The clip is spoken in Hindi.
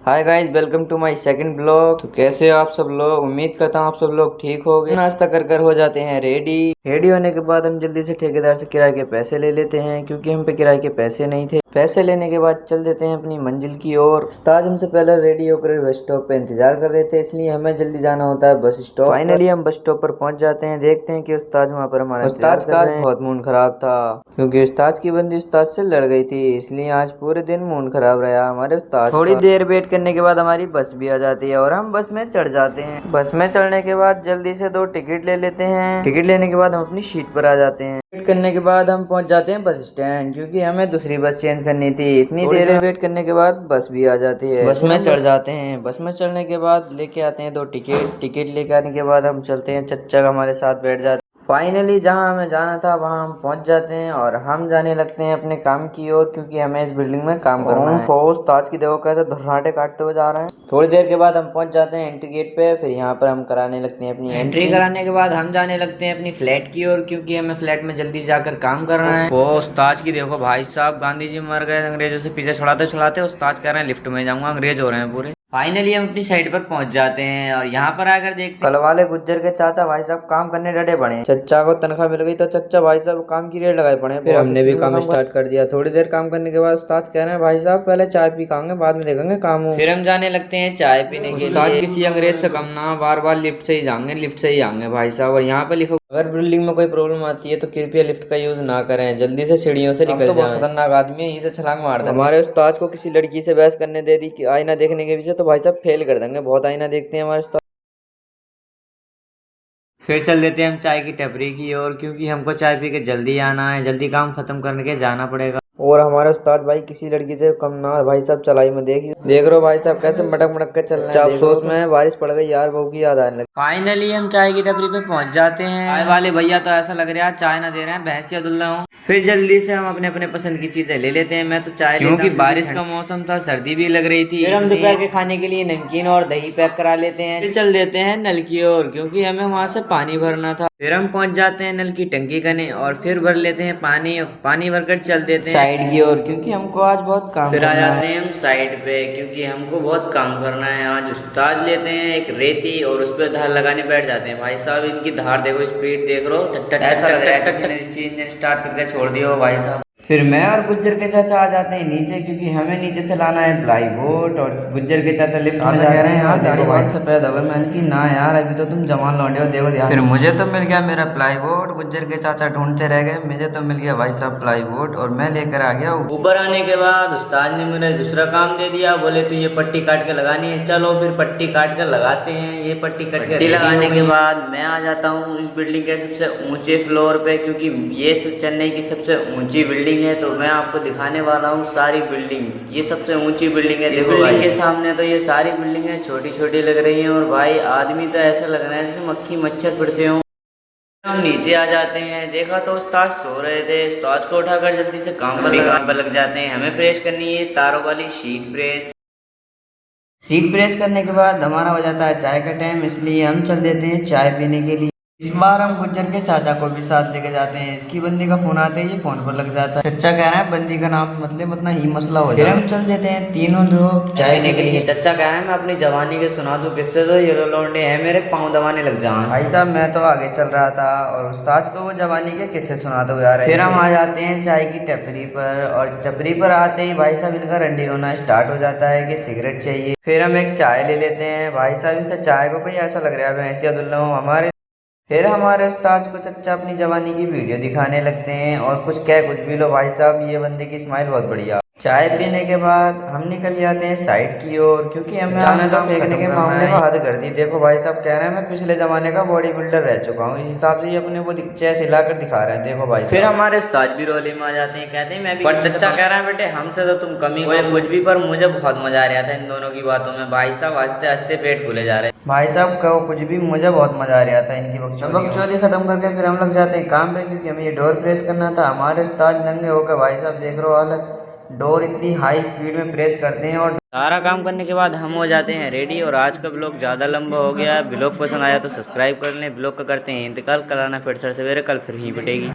Hi guys, welcome to my second blog. तो कैसे हो आप सब लोग? उम्मीद करता हूँ आप सब लोग ठीक हो गए। नाश्ता कर हो जाते हैं रेडी होने के बाद हम जल्दी से ठेकेदार से किराए के पैसे ले लेते हैं, क्योंकि हम पे किराए के पैसे नहीं थे। पैसे लेने के बाद चल देते हैं अपनी मंजिल की ओर। उस्ताद हमसे पहले रेडी होकर बस स्टॉप पे इंतजार कर रहे थे, इसलिए हमें जल्दी जाना होता है बस स्टॉप। फाइनली हम बस स्टॉप पर पहुंच जाते हैं। देखते हैं कि उस्ताद वहाँ पर हमारा उस्ताद का बहुत मूड खराब था, क्योंकि उस्ताद की बंदी उस्ताद से लड़ गई थी, इसलिए आज पूरे दिन मूड खराब रहा हमारे उस्ताद। थोड़ी देर वेट करने के बाद हमारी बस भी आ जाती है और हम बस में चढ़ जाते हैं। बस में चढ़ने के बाद जल्दी से 2 टिकट ले लेते हैं। टिकट लेने के बाद हम अपनी सीट पर आ जाते हैं। वेट करने के बाद हम पहुंच जाते हैं बस स्टैंड, क्योंकि हमें दूसरी बस चेंज करनी थी। इतनी देर वेट करने के बाद बस भी आ जाती है। बस में चढ़ जाते हैं। बस में चढ़ने के बाद लेके आते हैं 2 टिकट लेके आने के बाद हम चलते हैं। चच्चा हमारे साथ बैठ जाते। फाइनली जहां हमें जाना था वहां हम पहुंच जाते हैं और हम जाने लगते हैं अपने काम की ओर, क्योंकि हमें इस बिल्डिंग में काम करना है। फोर्स ताज की देखो कैसे धर्राटे काटते हुए जा रहे हैं। थोड़ी देर के बाद हम पहुंच जाते हैं एंट्री गेट पे। फिर यहाँ पर हम कराने लगते हैं अपनी एंट्री। कराने के बाद हम जाने लगते हैं अपनी फ्लैट की ओर, क्योंकि हमें फ्लैट में जल्दी जाकर काम करना है। उस्ताद की देखो भाई साहब, गांधी जी मर गए अंग्रेजों से पीछे छुड़ाते छुड़ाते। उस्ताद कह रहे हैं लिफ्ट में जाऊंगा, अंग्रेज हो रहे हैं पूरे। फाइनली हम अपनी साइड पर पहुंच जाते हैं और यहाँ पर आकर देखते हैं कल वाले गुज्जर के चाचा भाई साहब काम करने डटे पड़े। चच्चा को तनख्वाह मिल गई तो चच्चा भाई साहब काम की रेट लगाए पड़े। फिर हमने भी काम स्टार्ट कर दिया। थोड़ी देर काम करने के बाद उस्ताद कह रहे हैं भाई साहब पहले चाय पी खाएंगे, बाद में देखेंगे काम। फिर हम जाने लगते हैं चाय पीने के लिए। उस्ताद किसी अंग्रेज से कम ना, बार बार लिफ्ट से ही जाएंगे, लिफ्ट से ही आएंगे भाई साहब। और यहाँ पे लिखो अगर बिल्डिंग में कोई प्रॉब्लम आती है तो कृपया लिफ्ट का यूज ना करें, जल्दी से सीढ़ियों से निकल जाएं। बहुत खतरनाक आदमी है, इसे छलांग मार दे। हमारे उस्ताद को किसी लड़की से बहस करने दे दी कि आईना देखने के पीछे, तो भाई साहब फेल कर देंगे। बहुत आईना देखते हैं हमारे उस्ताद। फिर चल देते हैं हम चाय की टपरी की ओर, क्योंकि हमको चाय पी के जल्दी आना है, जल्दी काम खत्म करके जाना पड़ेगा। और हमारे उस्ताद भाई किसी लड़की से कम ना भाई साहब। चलाई में देख रहे हो भाई साहब कैसे मटक मटक के चल रहे हैं। अफसोस में बारिश पड़ गई यार, बहू की याद आने लगी। फाइनली हम चाय की टपरी पे पहुंच जाते हैं। चाय वाले भैया तो ऐसा लग रहा है चाय ना दे रहे हैं, भैंसिया दुल्ला हूँ। फिर जल्दी से हम अपने अपने पसंद की चीजें ले लेते हैं। मैं तो चाय, क्योंकि बारिश का मौसम था, सर्दी भी लग रही थी। फिर हम दोपहर के खाने के लिए नमकीन और दही पैक करा लेते हैं। फिर चल देते हैं नल की ओर, क्योंकि हमें वहां से पानी भरना था। फिर हम पहुंच जाते हैं नल की टंकी करने और फिर भर लेते हैं पानी। पानी भरकर चल देते हैं साइड की ओर, क्योंकि हमको आज बहुत काम फिर आ जाते हैं हम साइड पे, क्योंकि हमको बहुत काम करना है आज। उस्ताद लेते हैं एक रेती और उस पर धार लगाने बैठ जाते हैं। भाई साहब इनकी धार देखो, स्पीड देख लो, ऐसा लग रहा है किसी ने इंजन स्टार्ट करके छोड़ दिया हो भाई साहब। फिर मैं और गुज्जर के चाचा आ जाते हैं नीचे, क्योंकि हमें नीचे से लाना है प्लाई बोर्ड। और गुज्जर के चाचा लिफ्ट में जा रहे हैं यार दाढ़ी बहुत सफेद हो गई। मैंने की ना यार अभी तो तुम जवान लौंडे हो, देखो ध्यान। फिर मुझे तो मिल गया मेरा प्लाई बोर्ड, गुज्जर के चाचा ढूंढते रह गए। मुझे तो मिल गया भाई साहब प्लाई बोर्ड और मैं लेकर आ गया। ऊपर आने के बाद उस्ताद ने मुझे दूसरा काम दे दिया, बोले तो ये पट्टी काट के लगानी है। चलो फिर पट्टी काट कर लगाते हैं। ये पट्टी काट के लगाने के बाद मैं आ जाता हूँ इस बिल्डिंग के सबसे ऊंचे फ्लोर पे, क्योंकि ये चेन्नई की सबसे ऊंची बिल्डिंग है। तो मैं आपको दिखाने वाला हूँ सारी बिल्डिंग। ये सबसे ऊंची बिल्डिंग है। देखो बिल्डिंग के सामने तो ये सारी बिल्डिंगें छोटी छोटी लग रही हैं, और भाई आदमी तो ऐसा लग रहा है जैसे मक्खी मच्छर फिरते हो। हम नीचे आ जाते हैं, देखा तो उस्ताद सो रहे थे। उस्ताद को उठाकर जल्दी से काम पर लग जाते हैं। हमें प्रेस करनी है तारों वाली शीट प्रेस। शीट प्रेस करने के बाद हमारा हो जाता है चाय का टाइम, इसलिए हम चल देते हैं चाय पीने के लिए। इस बार हम गुज्जर के चाचा को भी साथ लेके जाते हैं। इसकी बंदी का फोन आते ही ये फोन पर लग जाता है। चच्चा कह रहा है बंदी का नाम मतलब इतना ही मसला हो जाए। फिर हम चल देते हैं तीनों लोग चाय पीने के लिए। चच्चा कह रहा है मैं अपनी जवानी के सुना दूं किससे, तो ये लौंडे हैं मेरे पाँव दबाने लग जाए। भाई साहब मैं तो आगे चल रहा था और उस्ताद को वो जवानी के किस्से सुना दो यार। फिर हम आ जाते हैं चाय की टपरी पर, और टपरी पर आते ही भाई साहब इनका रंडी रोना स्टार्ट हो जाता है कि सिगरेट चाहिए। फिर हम एक चाय ले लेते हैं। भाई साहब इनसे चाय को कोई ऐसा लग रहा है भैंसिया दुल्ला हूँ हमारे। फिर हमारे उस्ताद को चच्चा अपनी जवानी की वीडियो दिखाने लगते हैं, और कुछ भी लो भाई साहब ये बंदे की स्माइल बहुत बढ़िया। चाय पीने के बाद हम निकल जाते हैं साइड की ओर, क्योंकि हमें आज तो फेंकने के मामले में हद कर दी। देखो भाई साहब कह रहे हैं मैं पिछले जमाने का बॉडी बिल्डर रह चुका हूँ, इस हिसाब से ये अपने वो चेस्ट हिलाकर दिखा रहे हैं। देखो भाई फिर हमारे उस्ताद भी रोले में आ जाते हैं, कहते हैं मैं भी। पर चच्चा कह रहा है बेटे हमसे तो तुम कमी हो कुछ भी, पर मुझे बहुत मजा आ रहा था इन दोनों की बातों में। भाई साहब हंसते हंसते पेट फूले जा रहे हैं। भाई साहब कहो कुछ भी, मुझे बहुत मजा आ रहा था इनकी बकचोदी खत्म करके फिर हम लग जाते हैं काम पे, क्योंकि हमें ये डोर प्रेस करना था। हमारे उस्ताद नंगे होकर भाई साहब देख रहे हो हालत, डोर इतनी हाई स्पीड में प्रेस करते हैं। और सारा काम करने के बाद हम हो जाते हैं रेडी। और आज का ब्लॉग ज़्यादा लंबा हो गया है। ब्लॉग पसंद आया तो सब्सक्राइब कर लें। ब्लॉग का करते हैं इंतकाल, कल आना फिर सवेरे, कल फिर ही पिटेगी।